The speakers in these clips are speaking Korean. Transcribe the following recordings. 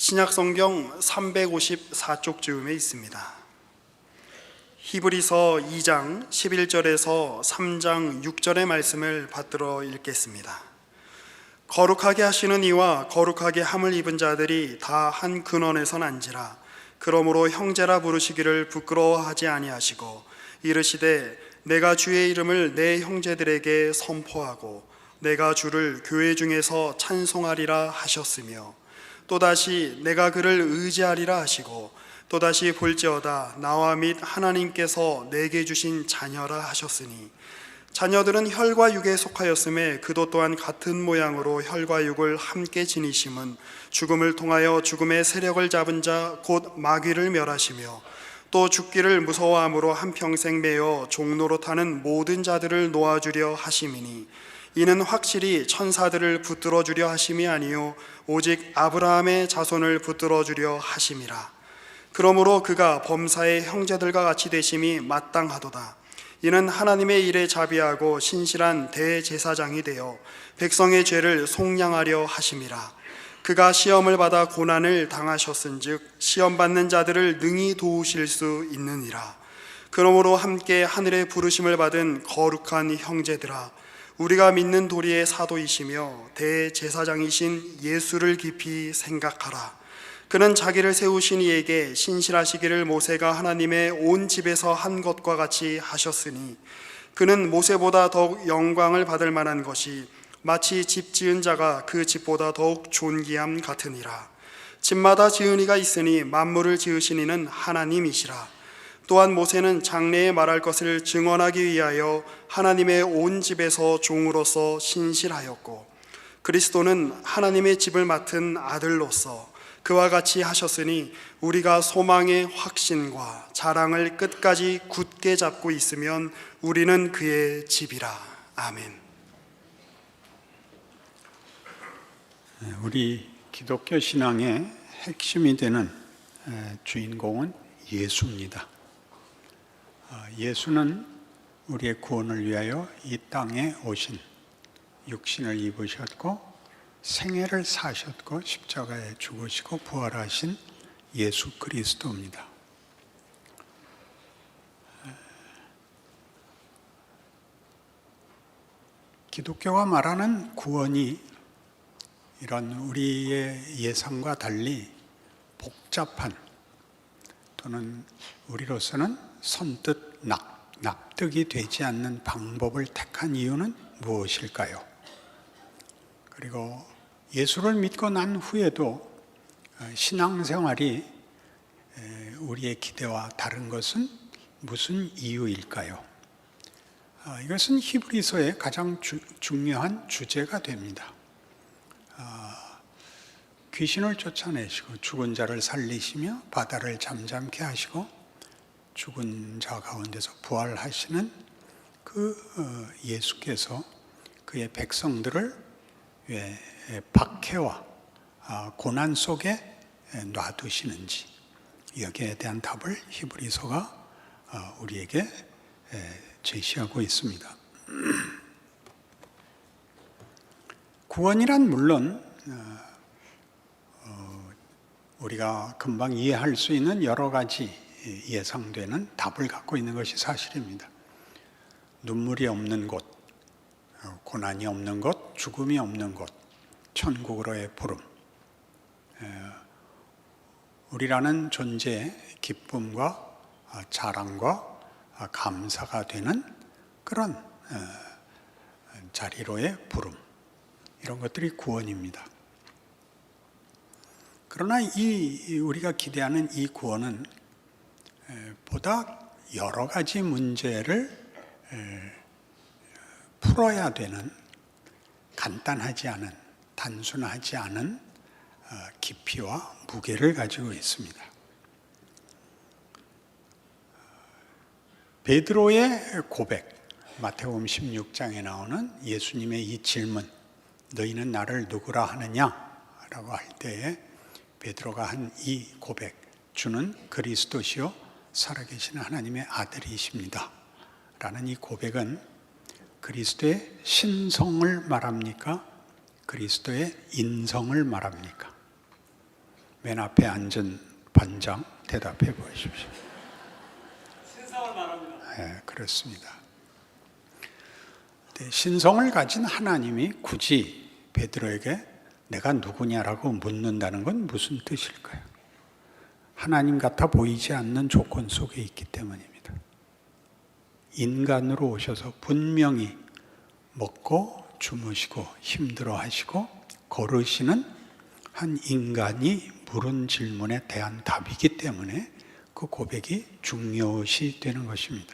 신약성경 354쪽 즈음에 있습니다. 히브리서 2장 11절에서 3장 6절의 말씀을 받들어 읽겠습니다. 거룩하게 하시는 이와 거룩하게 함을 입은 자들이 다 한 근원에서 난지라. 그러므로 형제라 부르시기를 부끄러워하지 아니하시고 이르시되 내가 주의 이름을 내 형제들에게 선포하고 내가 주를 교회 중에서 찬송하리라 하셨으며 또다시 내가 그를 의지하리라 하시고 또다시 볼지어다 나와 및 하나님께서 내게 주신 자녀라 하셨으니 자녀들은 혈과 육에 속하였음에 그도 또한 같은 모양으로 혈과 육을 함께 지니심은 죽음을 통하여 죽음의 세력을 잡은 자 곧 마귀를 멸하시며 또 죽기를 무서워함으로 한평생 매여 종로로 타는 모든 자들을 놓아주려 하심이니 이는 확실히 천사들을 붙들어 주려 하심이 아니요 오직 아브라함의 자손을 붙들어 주려 하심이라. 그러므로 그가 범사의 형제들과 같이 되심이 마땅하도다. 이는 하나님의 일에 자비하고 신실한 대제사장이 되어 백성의 죄를 속량하려 하심이라. 그가 시험을 받아 고난을 당하셨은즉 시험 받는 자들을 능히 도우실 수 있느니라. 그러므로 함께 하늘의 부르심을 받은 거룩한 형제들아, 우리가 믿는 도리의 사도이시며 대제사장이신 예수를 깊이 생각하라. 그는 자기를 세우신 이에게 신실하시기를 모세가 하나님의 온 집에서 한 것과 같이 하셨으니 그는 모세보다 더욱 영광을 받을 만한 것이 마치 집 지은 자가 그 집보다 더욱 존귀함 같으니라. 집마다 지은 이가 있으니 만물을 지으신 이는 하나님이시라. 또한 모세는 장래에 말할 것을 증언하기 위하여 하나님의 온 집에서 종으로서 신실하였고 그리스도는 하나님의 집을 맡은 아들로서 그와 같이 하셨으니 우리가 소망의 확신과 자랑을 끝까지 굳게 잡고 있으면 우리는 그의 집이라. 아멘. 우리 기독교 신앙의 핵심이 되는 주인공은 예수입니다. 예수는 우리의 구원을 위하여 이 땅에 오신 육신을 입으셨고 생애를 사셨고 십자가에 죽으시고 부활하신 예수 그리스도입니다. 기독교가 말하는 구원이 이런 우리의 예상과 달리 복잡한 또는 우리로서는 선뜻 납득이 되지 않는 방법을 택한 이유는 무엇일까요? 그리고 예수를 믿고 난 후에도 신앙생활이 우리의 기대와 다른 것은 무슨 이유일까요? 이것은 히브리서의 가장 중요한 주제가 됩니다. 귀신을 쫓아내시고 죽은 자를 살리시며 바다를 잠잠케 하시고 죽은 자 가운데서 부활하시는 그 예수께서 그의 백성들을 왜 박해와 고난 속에 놔두시는지 여기에 대한 답을 히브리서가 우리에게 제시하고 있습니다. 구원이란 물론 우리가 금방 이해할 수 있는 여러 가지 예상되는 답을 갖고 있는 것이 사실입니다. 눈물이 없는 곳, 고난이 없는 곳, 죽음이 없는 곳, 천국으로의 부름, 우리라는 존재의 기쁨과 자랑과 감사가 되는 그런 자리로의 부름, 이런 것들이 구원입니다. 그러나 우리가 기대하는 이 구원은 보다 여러 가지 문제를 풀어야 되는 간단하지 않은, 단순하지 않은 깊이와 무게를 가지고 있습니다. 베드로의 고백, 마태복음 16장에 나오는 예수님의 이 질문, 너희는 나를 누구라 하느냐? 라고 할 때에 베드로가 한 이 고백, 주는 그리스도시요 살아계신 하나님의 아들이십니다 라는 이 고백은 그리스도의 신성을 말합니까? 그리스도의 인성을 말합니까? 맨 앞에 앉은 반장 대답해 보십시오. 신성을 말합니다. 네, 그렇습니다. 네, 신성을 가진 하나님이 굳이 베드로에게 내가 누구냐라고 묻는다는 건 무슨 뜻일까요? 하나님 같아 보이지 않는 조건 속에 있기 때문입니다. 인간으로 오셔서 분명히 먹고 주무시고 힘들어 하시고 걸으시는 한 인간이 물은 질문에 대한 답이기 때문에 그 고백이 중요시 되는 것입니다.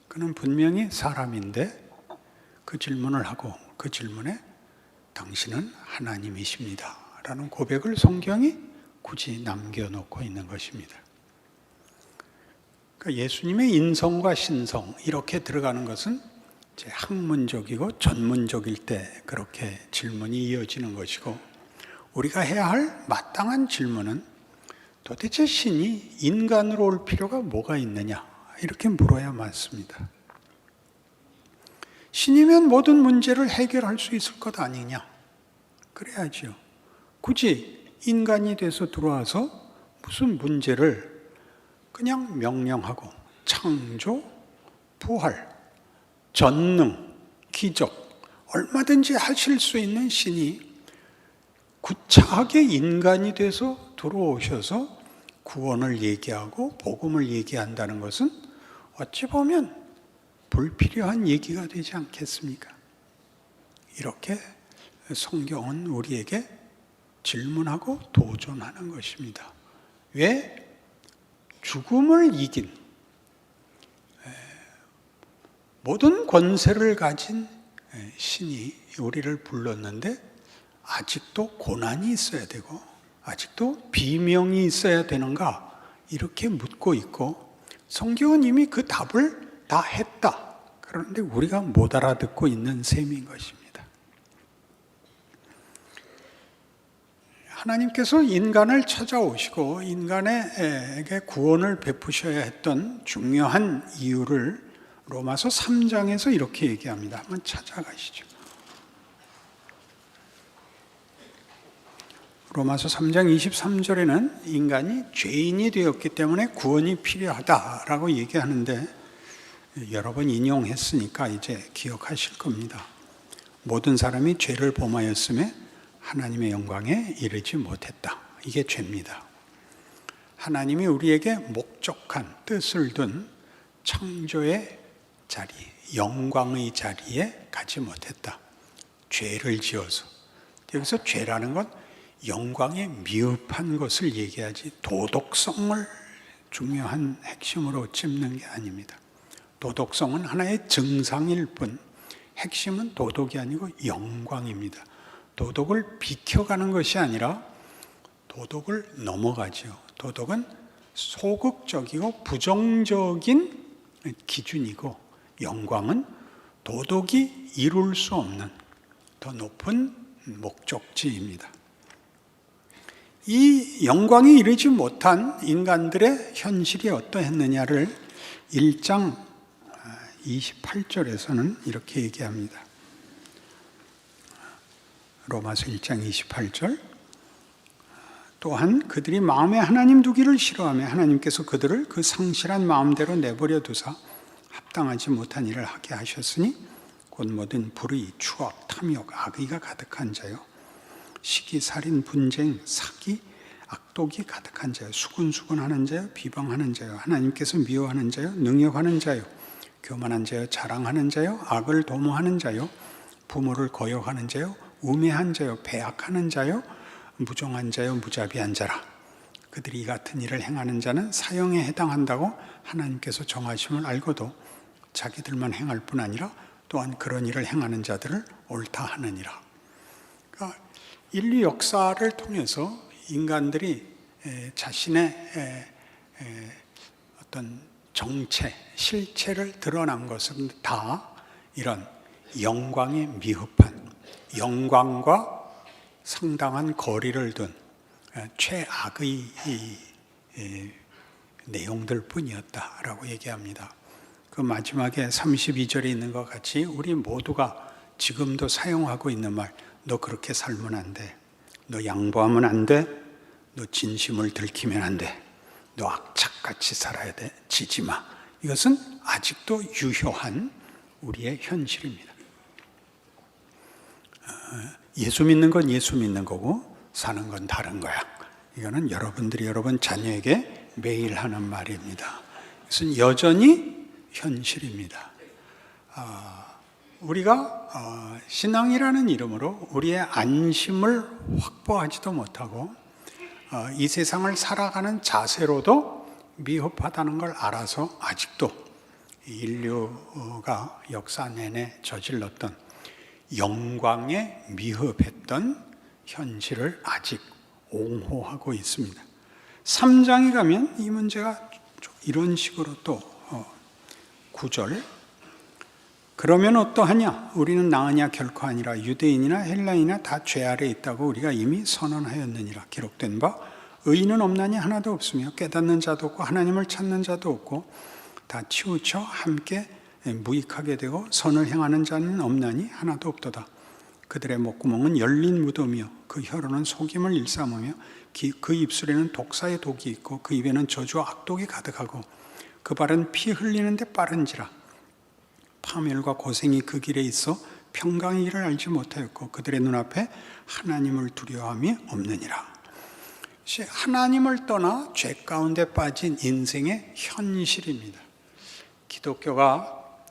그는 분명히 사람인데 그 질문을 하고 그 질문에 당신은 하나님이십니다 라는 고백을 성경이 굳이 남겨놓고 있는 것입니다. 그러니까 예수님의 인성과 신성 이렇게 들어가는 것은 학문적이고 전문적일 때 그렇게 질문이 이어지는 것이고, 우리가 해야 할 마땅한 질문은 도대체 신이 인간으로 올 필요가 뭐가 있느냐 이렇게 물어야 맞습니다. 신이면 모든 문제를 해결할 수 있을 것 아니냐? 그래야지요. 굳이 인간이 돼서 들어와서 무슨 문제를 그냥 명령하고 창조, 부활, 전능, 기적 얼마든지 하실 수 있는 신이 구차하게 인간이 돼서 들어오셔서 구원을 얘기하고 복음을 얘기한다는 것은 어찌 보면 불필요한 얘기가 되지 않겠습니까? 이렇게 성경은 우리에게 질문하고 도전하는 것입니다. 왜? 죽음을 이긴 모든 권세를 가진 신이 우리를 불렀는데 아직도 고난이 있어야 되고 아직도 비명이 있어야 되는가? 이렇게 묻고 있고, 성경은 이미 그 답을 다 했다. 그런데 우리가 못 알아듣고 있는 셈인 것입니다. 하나님께서 인간을 찾아오시고 인간에게 구원을 베푸셔야 했던 중요한 이유를 로마서 3장에서 이렇게 얘기합니다. 한번 찾아가시죠. 로마서 3장 23절에는 인간이 죄인이 되었기 때문에 구원이 필요하다라고 얘기하는데, 여러 번 인용했으니까 이제 기억하실 겁니다. 모든 사람이 죄를 범하였음에 하나님의 영광에 이르지 못했다. 이게 죄입니다. 하나님이 우리에게 목적한 뜻을 둔 창조의 자리, 영광의 자리에 가지 못했다. 죄를 지어서. 여기서 죄라는 건 영광에 미흡한 것을 얘기하지 도덕성을 중요한 핵심으로 짚는 게 아닙니다. 도덕성은 하나의 증상일 뿐 핵심은 도덕이 아니고 영광입니다. 도덕을 비켜가는 것이 아니라 도덕을 넘어가죠. 도덕은 소극적이고 부정적인 기준이고, 영광은 도덕이 이룰 수 없는 더 높은 목적지입니다. 이 영광에 이르지 못한 인간들의 현실이 어떠했느냐를 1장 28절에서는 이렇게 얘기합니다. 로마서 1장 28절. 또한 그들이 마음에 하나님 두기를 싫어하며 하나님께서 그들을 그 상실한 마음대로 내버려 두사 합당하지 못한 일을 하게 하셨으니 곧 모든 불의, 추악, 탐욕, 악의가 가득한 자요, 시기, 살인, 분쟁, 사기, 악독이 가득한 자요, 수군수군하는 자요, 비방하는 자요, 하나님께서 미워하는 자요, 능욕하는 자요, 교만한 자요, 자랑하는 자요, 악을 도모하는 자요, 부모를 거역하는 자요, 우매한 자요, 배악하는 자요, 무종한 자요, 무자비한 자라. 그들이 이 같은 일을 행하는 자는 사형에 해당한다고 하나님께서 정하심을 알고도 자기들만 행할 뿐 아니라 또한 그런 일을 행하는 자들을 옳다 하느니라. 그러니까 인류 역사를 통해서 인간들이 자신의 어떤 정체, 실체를 드러난 것은 다 이런 영광에 미흡한, 영광과 상당한 거리를 둔 최악의 내용들 뿐이었다라고 얘기합니다. 그 마지막에 32절에 있는 것 같이 우리 모두가 지금도 사용하고 있는 말, 너 그렇게 살면 안 돼, 너 양보하면 안 돼, 너 진심을 들키면 안 돼. 너 악착같이 살아야 돼. 지지 마. 이것은 아직도 유효한 우리의 현실입니다. 예수 믿는 건 예수 믿는 거고 사는 건 다른 거야. 이거는 여러분들이 여러분 자녀에게 매일 하는 말입니다. 이것은 여전히 현실입니다. 우리가 신앙이라는 이름으로 우리의 안심을 확보하지도 못하고 이 세상을 살아가는 자세로도 미흡하다는 걸 알아서 아직도 인류가 역사 내내 저질렀던 영광에 미흡했던 현실을 아직 옹호하고 있습니다. 3장에 가면 이 문제가 이런 식으로 또 9절 그러면 어떠하냐? 우리는 나으냐 결코 아니라 유대인이나 헬라인이나 다 죄 아래 있다고 우리가 이미 선언하였느니라. 기록된 바 의인은 없나니 하나도 없으며 깨닫는 자도 없고 하나님을 찾는 자도 없고 다 치우쳐 함께 무익하게 되고 선을 행하는 자는 없나니 하나도 없도다. 그들의 목구멍은 열린 무덤이요 그 혀로는 속임을 일삼으며 그 입술에는 독사의 독이 있고 그 입에는 저주와 악독이 가득하고 그 발은 피 흘리는데 빠른지라. 파멸과 고생이 그 길에 있어 평강의 길을 알지 못하였고 그들의 눈앞에 하나님을 두려워함이 없느니라. 하나님을 떠나 죄 가운데 빠진 인생의 현실입니다. 기독교가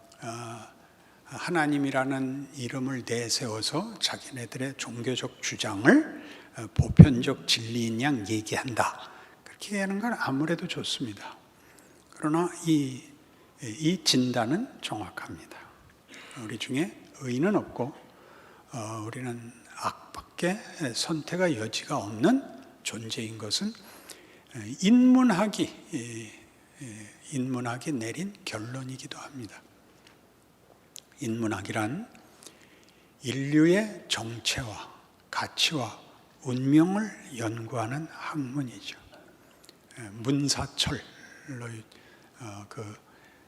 하나님이라는 이름을 내세워서 자기네들의 종교적 주장을 보편적 진리인 양 얘기한다. 그렇게 하는 건 아무래도 좋습니다. 그러나 이 진단은 정확합니다. 우리 중에 의인은 없고 우리는 악밖에 선택의 여지가 없는 존재인 것은 인문학이 내린 결론이기도 합니다. 인문학이란 인류의 정체와 가치와 운명을 연구하는 학문이죠. 문사철로 그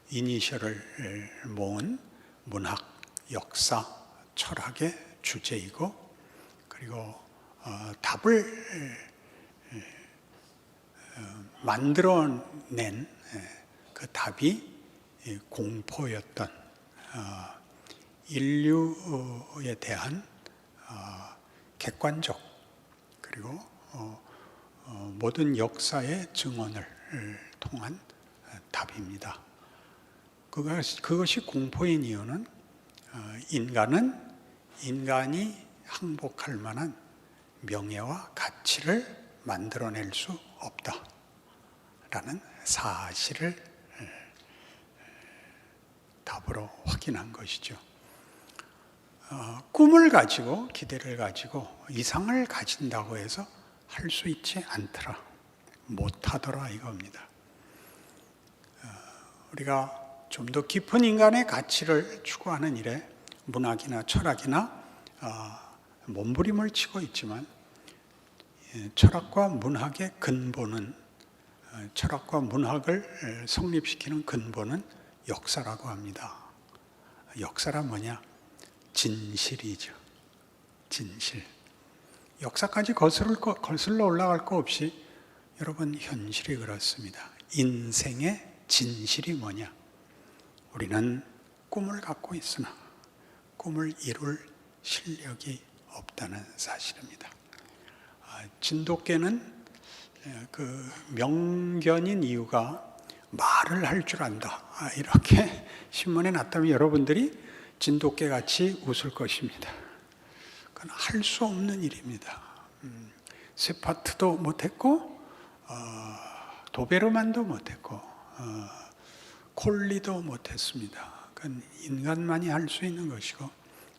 이니셜을 모은 문학, 역사, 철학의 주제이고 그리고 답을 만들어낸 그 답이 공포였던 인류에 대한 객관적 그리고 모든 역사의 증언을 통한 답입니다. 그것이 공포인 이유는 인간이 항복할 만한 명예와 가치를 만들어낼 수 없다라는 사실을 답으로 확인한 것이죠. 꿈을 가지고 기대를 가지고 이상을 가진다고 해서 할 수 있지 않더라, 못하더라 이겁니다. 우리가 좀 더 깊은 인간의 가치를 추구하는 일에 문학이나 철학이나 몸부림을 치고 있지만 철학과 문학의 근본은 철학과 문학을 성립시키는 근본은 역사라고 합니다. 역사란 뭐냐? 진실이죠. 진실. 역사까지 거슬러 올라갈 거 없이 여러분 현실이 그렇습니다. 인생의 진실이 뭐냐? 우리는 꿈을 갖고 있으나 꿈을 이룰 실력이 없다는 사실입니다. 진돗개는 그 명견인 이유가 말을 할 줄 안다. 이렇게 신문에 났다면 여러분들이 진돗개같이 웃을 것입니다. 그건 할 수 없는 일입니다. 세파트도 못했고 도베르만도 못했고 콜리도 못했습니다. 그건 인간만이 할 수 있는 것이고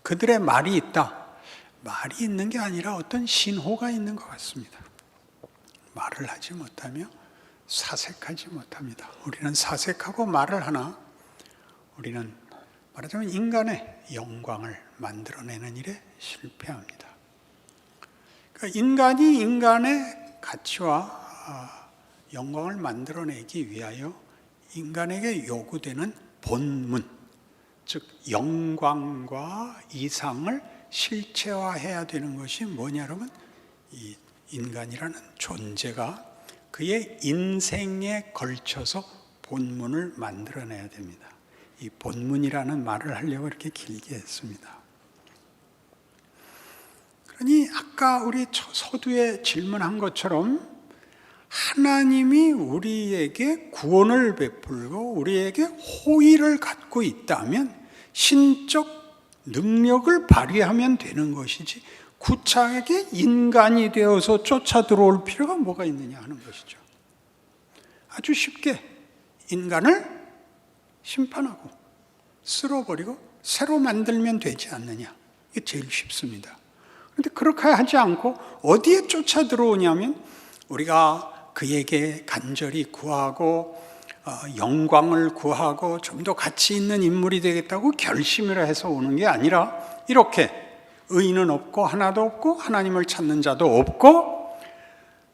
그들의 말이 있다. 말이 있는 게 아니라 어떤 신호가 있는 것 같습니다. 말을 하지 못하며 사색하지 못합니다. 우리는 사색하고 말을 하나 우리는 말하자면 인간의 영광을 만들어내는 일에 실패합니다. 그러니까 인간이 인간의 가치와 영광을 만들어내기 위하여 인간에게 요구되는 본문, 즉 영광과 이상을 실체화해야 되는 것이 뭐냐 여러분? 이 인간이라는 존재가 그의 인생에 걸쳐서 본문을 만들어내야 됩니다. 이 본문이라는 말을 하려고 이렇게 길게 했습니다. 그러니 아까 우리 서두에 질문한 것처럼 하나님이 우리에게 구원을 베풀고 우리에게 호의를 갖고 있다면 신적 능력을 발휘하면 되는 것이지 구차하게 인간이 되어서 쫓아 들어올 필요가 뭐가 있느냐 하는 것이죠. 아주 쉽게 인간을 심판하고 쓸어버리고 새로 만들면 되지 않느냐. 이게 제일 쉽습니다. 그런데 그렇게 하지 않고 어디에 쫓아 들어오냐면 우리가 그에게 간절히 구하고 영광을 구하고 좀 더 가치 있는 인물이 되겠다고 결심을 해서 오는 게 아니라 이렇게 의인은 없고 하나도 없고 하나님을 찾는 자도 없고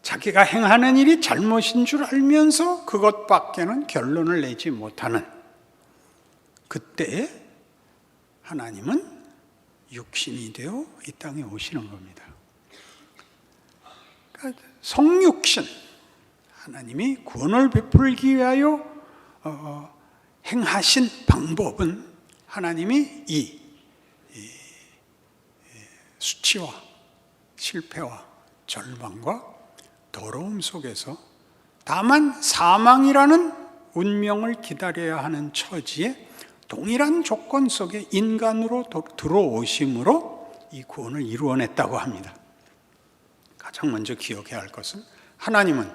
자기가 행하는 일이 잘못인 줄 알면서 그것밖에는 결론을 내지 못하는 그때에 하나님은 육신이 되어 이 땅에 오시는 겁니다. 그러니까 성육신, 하나님이 구원을 베풀기 위하여 행하신 방법은 하나님이 이 수치와 실패와 절망과 더러움 속에서 다만 사망이라는 운명을 기다려야 하는 처지에 동일한 조건 속에 인간으로 들어오심으로 이 구원을 이루어냈다고 합니다. 가장 먼저 기억해야 할 것은 하나님은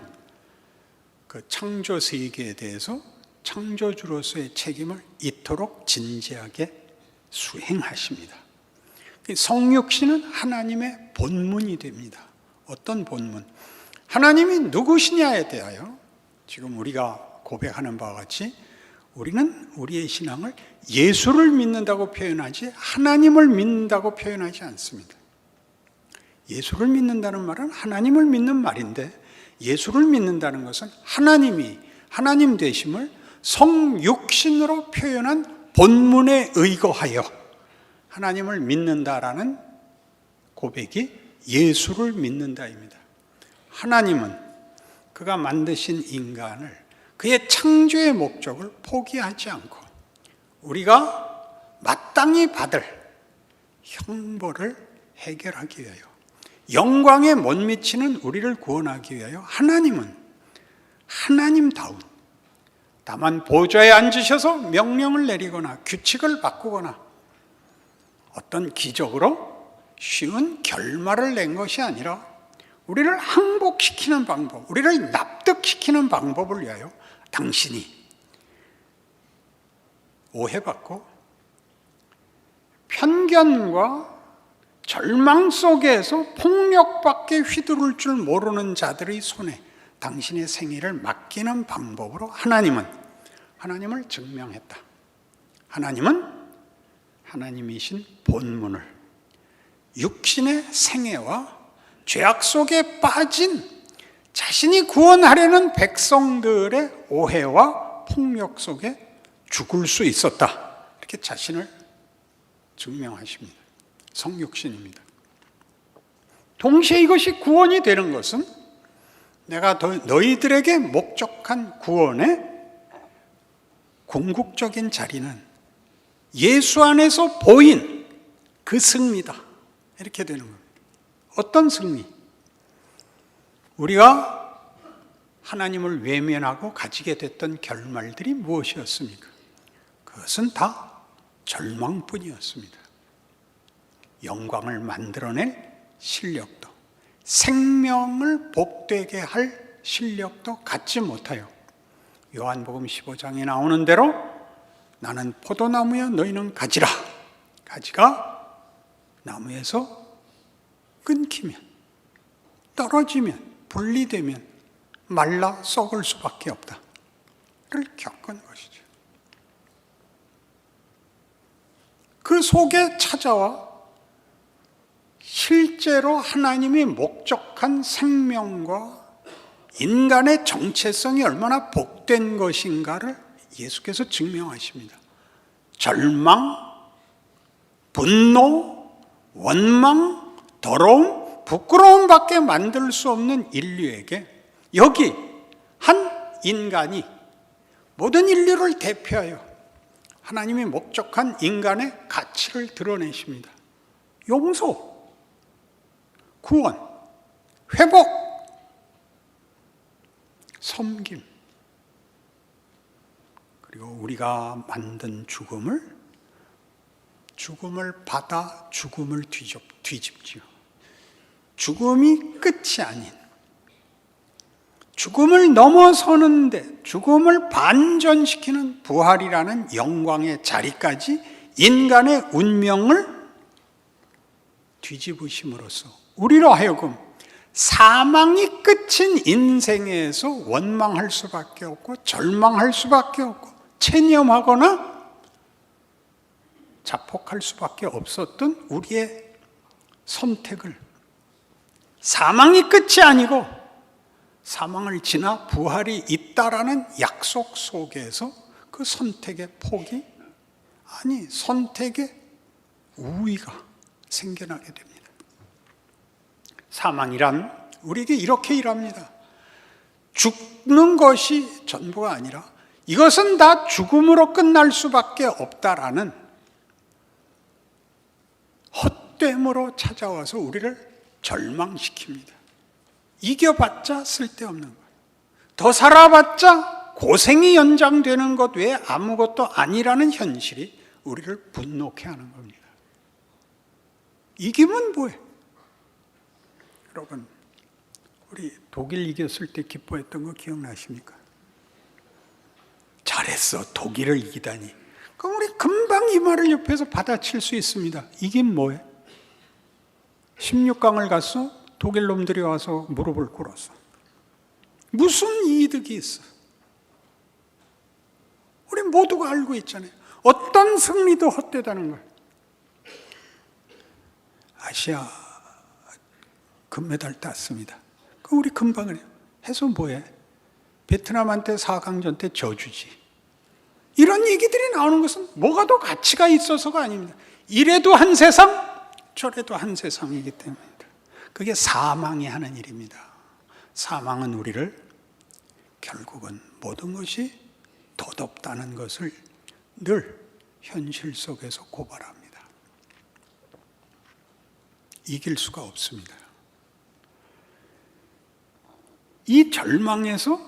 그 창조 세계에 대해서 창조주로서의 책임을 이토록 진지하게 수행하십니다. 성육신은 하나님의 본문이 됩니다. 어떤 본문? 하나님이 누구시냐에 대하여 지금 우리가 고백하는 바와 같이 우리는 우리의 신앙을 예수를 믿는다고 표현하지 하나님을 믿는다고 표현하지 않습니다. 예수를 믿는다는 말은 하나님을 믿는 말인데 예수를 믿는다는 것은 하나님이 하나님 되심을 성육신으로 표현한 본문에 의거하여 하나님을 믿는다라는 고백이 예수를 믿는다입니다. 하나님은 그가 만드신 인간을 그의 창조의 목적을 포기하지 않고 우리가 마땅히 받을 형벌을 해결하기 위하여 영광에 못 미치는 우리를 구원하기 위하여 하나님은 하나님다운 다만 보좌에 앉으셔서 명령을 내리거나 규칙을 바꾸거나 어떤 기적으로 쉬운 결말을 낸 것이 아니라 우리를 항복시키는 방법, 우리를 납득시키는 방법을 위하여 당신이 오해받고 편견과 절망 속에서 폭력밖에 휘두를 줄 모르는 자들의 손에 당신의 생애를 맡기는 방법으로 하나님을 증명했다. 하나님은 하나님이신 본문을 육신의 생애와 죄악 속에 빠진 자신이 구원하려는 백성들의 오해와 폭력 속에 죽을 수 있었다. 이렇게 자신을 증명하십니다. 성육신입니다. 동시에 이것이 구원이 되는 것은 내가 너희들에게 목적한 구원의 궁극적인 자리는 예수 안에서 보인 그 승리다. 이렇게 되는 겁니다. 어떤 승리? 우리가 하나님을 외면하고 가지게 됐던 결말들이 무엇이었습니까? 그것은 다 절망뿐이었습니다. 영광을 만들어낼 실력도, 생명을 복되게 할 실력도 갖지 못하여 요한복음 15장에 나오는 대로 나는 포도나무여 너희는 가지라. 가지가 나무에서 끊기면, 떨어지면, 분리되면 말라 썩을 수밖에 없다. 를 겪은 것이죠. 그 속에 찾아와 실제로 하나님이 목적한 생명과 인간의 정체성이 얼마나 복된 것인가를 예수께서 증명하십니다. 절망, 분노, 원망, 더러움, 부끄러움밖에 만들 수 없는 인류에게 여기 한 인간이 모든 인류를 대표하여 하나님이 목적한 인간의 가치를 드러내십니다. 용서, 구원, 회복, 섬김, 그리고 우리가 만든 죽음을 받아 죽음을 뒤집지요. 죽음이 끝이 아닌, 죽음을 넘어서는데 죽음을 반전시키는 부활이라는 영광의 자리까지 인간의 운명을 뒤집으심으로써 우리로 하여금 사망이 끝인 인생에서 원망할 수밖에 없고 절망할 수밖에 없고 체념하거나 자폭할 수밖에 없었던 우리의 선택을 사망이 끝이 아니고 사망을 지나 부활이 있다라는 약속 속에서 그 선택의 폭이 아니 선택의 우위가 생겨나게 됩니다. 사망이란 우리에게 이렇게 일합니다. 죽는 것이 전부가 아니라 이것은 다 죽음으로 끝날 수밖에 없다라는 헛됨으로 찾아와서 우리를 절망시킵니다. 이겨봤자 쓸데없는 것, 더 살아봤자 고생이 연장되는 것 외에 아무것도 아니라는 현실이 우리를 분노케 하는 겁니다. 이기면 뭐해? 여러분, 우리 독일 이겼을 때 기뻐했던 거 기억나십니까? 잘했어, 독일을 이기다니. 그럼 우리 금방 이 말을 옆에서 받아칠 수 있습니다. 이긴 뭐해? 16강을 갔어? 독일 놈들이 와서 무릎을 꿇었어. 무슨 이득이 있어? 우리 모두가 알고 있잖아요. 어떤 승리도 헛되다는 걸. 아시아 금메달 땄습니다. 그럼 우리 금방 그래요. 해서 뭐해? 베트남한테 4강전 때 져주지. 이런 얘기들이 나오는 것은 뭐가 더 가치가 있어서가 아닙니다. 이래도 한 세상, 저래도 한 세상이기 때문입니다. 그게 사망이 하는 일입니다. 사망은 우리를 결국은 모든 것이 덧없다는 것을 늘 현실 속에서 고발합니다. 이길 수가 없습니다. 이 절망에서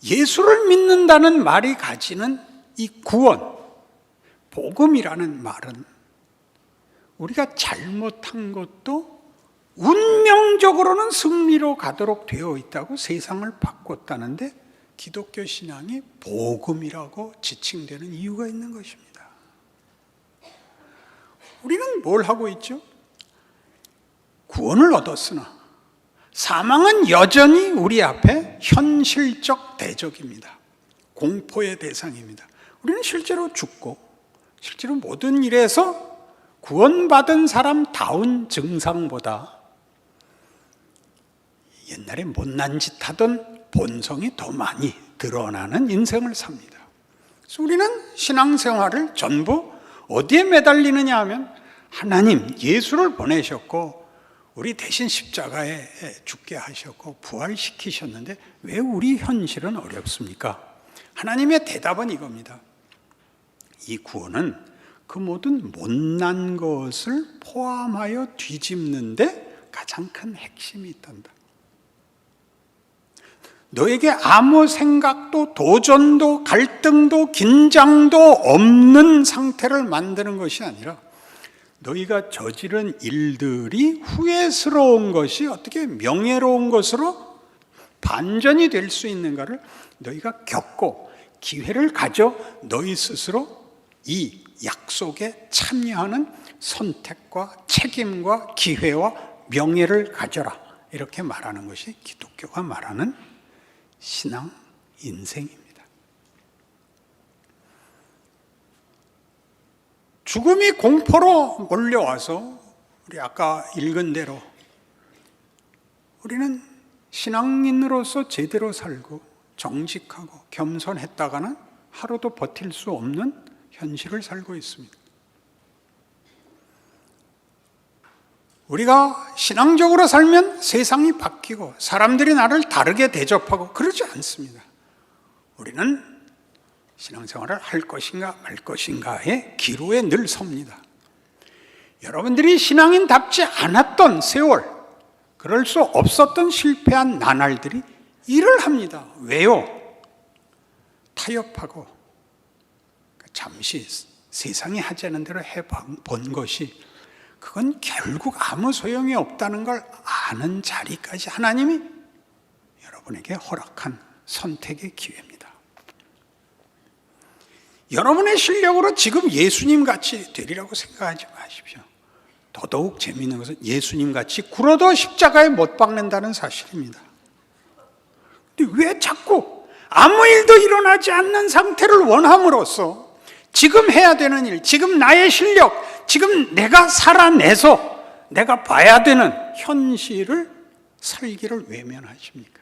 예수를 믿는다는 말이 가지는 이 구원, 복음이라는 말은 우리가 잘못한 것도 운명적으로는 승리로 가도록 되어 있다고 세상을 바꿨다는데 기독교 신앙이 복음이라고 지칭되는 이유가 있는 것입니다. 우리는 뭘 하고 있죠? 구원을 얻었으나 사망은 여전히 우리 앞에 현실적 대적입니다. 공포의 대상입니다. 우리는 실제로 죽고 실제로 모든 일에서 구원받은 사람다운 증상보다 옛날에 못난 짓 하던 본성이 더 많이 드러나는 인생을 삽니다. 그래서 우리는 신앙생활을 전부 어디에 매달리느냐 하면 하나님 예수를 보내셨고 우리 대신 십자가에 죽게 하셨고 부활시키셨는데 왜 우리 현실은 어렵습니까? 하나님의 대답은 이겁니다. 이 구원은 그 모든 못난 것을 포함하여 뒤집는데 가장 큰 핵심이 있단다. 너에게 아무 생각도 도전도 갈등도 긴장도 없는 상태를 만드는 것이 아니라 너희가 저지른 일들이 후회스러운 것이 어떻게 명예로운 것으로 반전이 될 수 있는가를 너희가 겪고 기회를 가져 너희 스스로 이 약속에 참여하는 선택과 책임과 기회와 명예를 가져라. 이렇게 말하는 것이 기독교가 말하는 신앙 인생입니다. 죽음이 공포로 몰려와서 우리 아까 읽은 대로 우리는 신앙인으로서 제대로 살고 정직하고 겸손했다가는 하루도 버틸 수 없는 현실을 살고 있습니다. 우리가 신앙적으로 살면 세상이 바뀌고 사람들이 나를 다르게 대접하고 그러지 않습니다. 우리는 신앙생활을 할 것인가 말 것인가의 기로에 늘 섭니다. 여러분들이 신앙인답지 않았던 세월, 그럴 수 없었던 실패한 나날들이 일을 합니다. 왜요? 타협하고 잠시 세상이 하자는 대로 해본 것이 그건 결국 아무 소용이 없다는 걸 아는 자리까지 하나님이 여러분에게 허락한 선택의 기회입니다. 여러분의 실력으로 지금 예수님 같이 되리라고 생각하지 마십시오. 더더욱 재미있는 것은 예수님 같이 굴어도 십자가에 못 박는다는 사실입니다. 근데 왜 자꾸 아무 일도 일어나지 않는 상태를 원함으로써 지금 해야 되는 일, 지금 나의 실력, 지금 내가 살아내서 내가 봐야 되는 현실을 살기를 외면하십니까?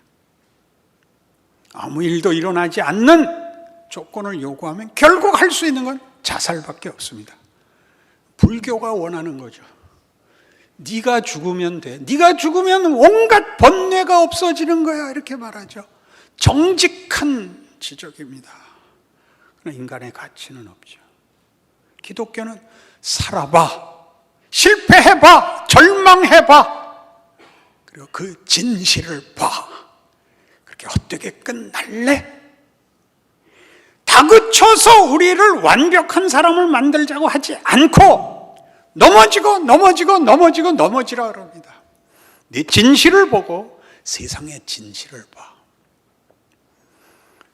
아무 일도 일어나지 않는 조건을 요구하면 결국 할 수 있는 건 자살밖에 없습니다. 불교가 원하는 거죠. 네가 죽으면 돼. 네가 죽으면 온갖 번뇌가 없어지는 거야. 이렇게 말하죠. 정직한 지적입니다. 그러나 인간의 가치는 없죠. 기독교는 살아봐, 실패해봐, 절망해봐, 그리고 그 진실을 봐. 그렇게 헛되게 끝날래? 다그쳐서 우리를 완벽한 사람을 만들자고 하지 않고 넘어지라 그럽니다. 네 진실을 보고 세상의 진실을 봐.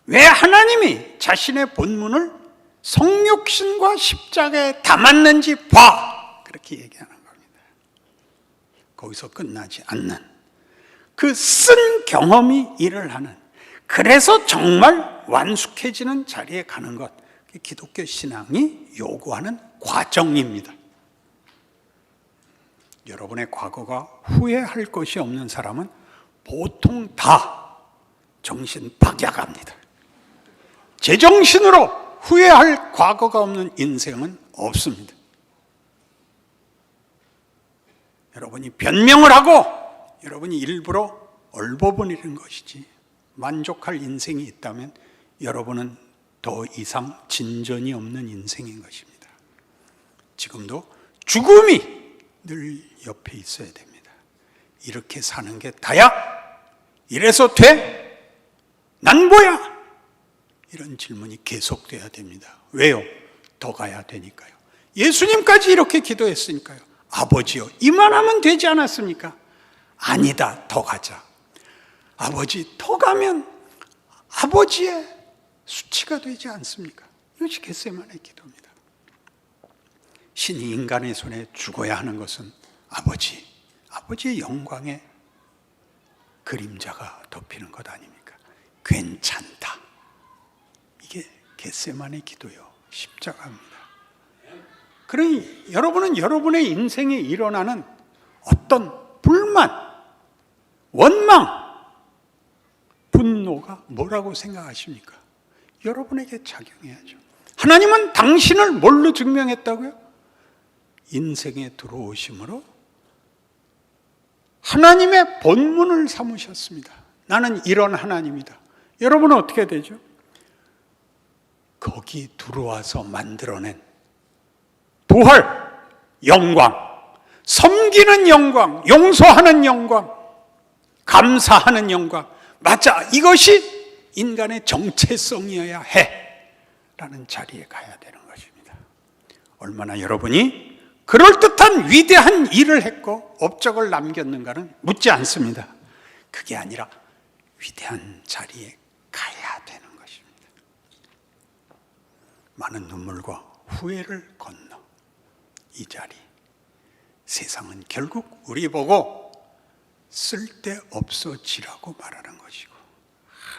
왜 하나님이 자신의 본문을 성육신과 십자가에 담았는지 봐. 그렇게 얘기하는 겁니다. 거기서 끝나지 않는 그 쓴 경험이 일을 하는, 그래서 정말 완숙해지는 자리에 가는 것, 기독교 신앙이 요구하는 과정입니다. 여러분의 과거가 후회할 것이 없는 사람은 보통 다 정신 박약합니다. 제정신으로 후회할 과거가 없는 인생은 없습니다. 여러분이 변명을 하고 여러분이 일부러 얼버무리는 것이지, 만족할 인생이 있다면 여러분은 더 이상 진전이 없는 인생인 것입니다. 지금도 죽음이 늘 옆에 있어야 됩니다. 이렇게 사는 게 다야? 이래서 돼? 난 뭐야? 이런 질문이 계속돼야 됩니다. 왜요? 더 가야 되니까요. 예수님까지 이렇게 기도했으니까요. 아버지요, 이만하면 되지 않았습니까? 아니다, 더 가자. 아버지, 더 가면 아버지의 수치가 되지 않습니까? 이것이 겟세마네 기도입니다. 신이 인간의 손에 죽어야 하는 것은 아버지의 영광의 그림자가 덮이는 것 아닙니까? 괜찮다. 이게 겟세마네 기도요, 십자가입니다. 그러니 여러분은 여러분의 인생에 일어나는 어떤 불만, 원망, 분노가 뭐라고 생각하십니까? 여러분에게 작용해야죠. 하나님은 당신을 뭘로 증명했다고요? 인생에 들어오심으로 하나님의 본문을 삼으셨습니다. 나는 이런 하나님이다. 여러분은 어떻게 되죠? 거기 들어와서 만들어낸 부활, 영광, 섬기는 영광, 용서하는 영광, 감사하는 영광, 맞아, 이것이 인간의 정체성이어야 해 라는 자리에 가야 되는 것입니다. 얼마나 여러분이 그럴듯한 위대한 일을 했고 업적을 남겼는가는 묻지 않습니다. 그게 아니라 위대한 자리에 가야 되는 것입니다. 많은 눈물과 후회를 건너 이 자리, 세상은 결국 우리 보고 쓸데없어지라고 말하는 것이고,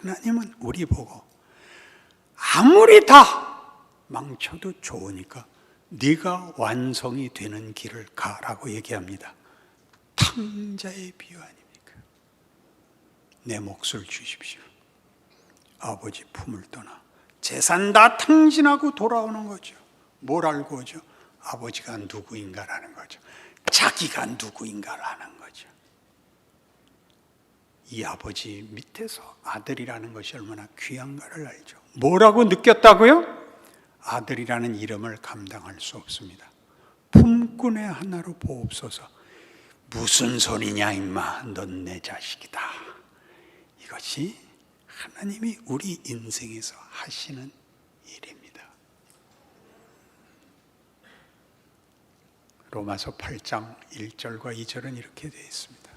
하나님은 우리 보고 아무리 다 망쳐도 좋으니까 네가 완성이 되는 길을 가라고 얘기합니다. 탕자의 비유 아닙니까? 내 몫을 주십시오. 아버지 품을 떠나 재산 다 탕진하고 돌아오는 거죠. 뭘 알고 오죠? 아버지가 누구인가라는 거죠. 자기가 누구인가를 아는 거죠. 이 아버지 밑에서 아들이라는 것이 얼마나 귀한가를 알죠. 뭐라고 느꼈다고요? 아들이라는 이름을 감당할 수 없습니다. 품꾼의 하나로 보옵소서. 무슨 소리냐 임마, 넌 내 자식이다. 이것이 하나님이 우리 인생에서 하시는 일입니다. 로마서 8장 1절과 2절은 이렇게 되어 있습니다.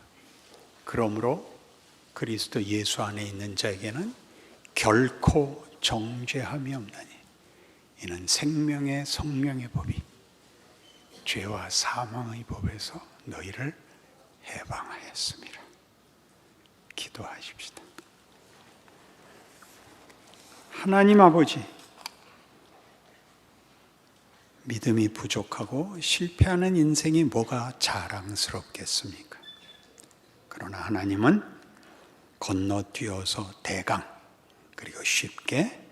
그러므로 그리스도 예수 안에 있는 자에게는 결코 정죄함이 없나니 이는 생명의 성령의 법이 죄와 사망의 법에서 너희를 해방하였습니다. 기도하십시다. 하나님 아버지, 믿음이 부족하고 실패하는 인생이 뭐가 자랑스럽겠습니까? 그러나 하나님은 건너뛰어서 대강 그리고 쉽게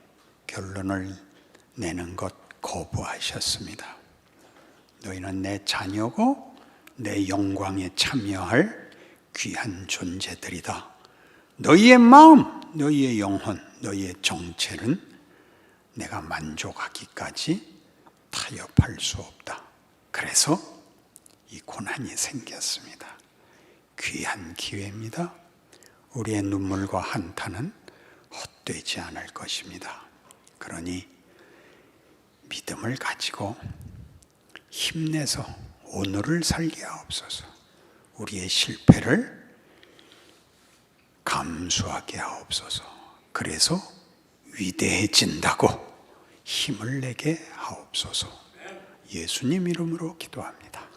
결론을 내는 것 거부하셨습니다. 너희는 내 자녀고 내 영광에 참여할 귀한 존재들이다. 너희의 마음, 너희의 영혼, 너희의 정체는 내가 만족하기까지 타협할 수 없다. 그래서 이 고난이 생겼습니다. 귀한 기회입니다. 우리의 눈물과 한탄은 헛되지 않을 것입니다. 그러니 믿음을 가지고 힘내서 오늘을 살게 하옵소서. 우리의 실패를 감수하게 하옵소서. 그래서 위대해진다고 힘을 내게 하옵소서. 예수님 이름으로 기도합니다.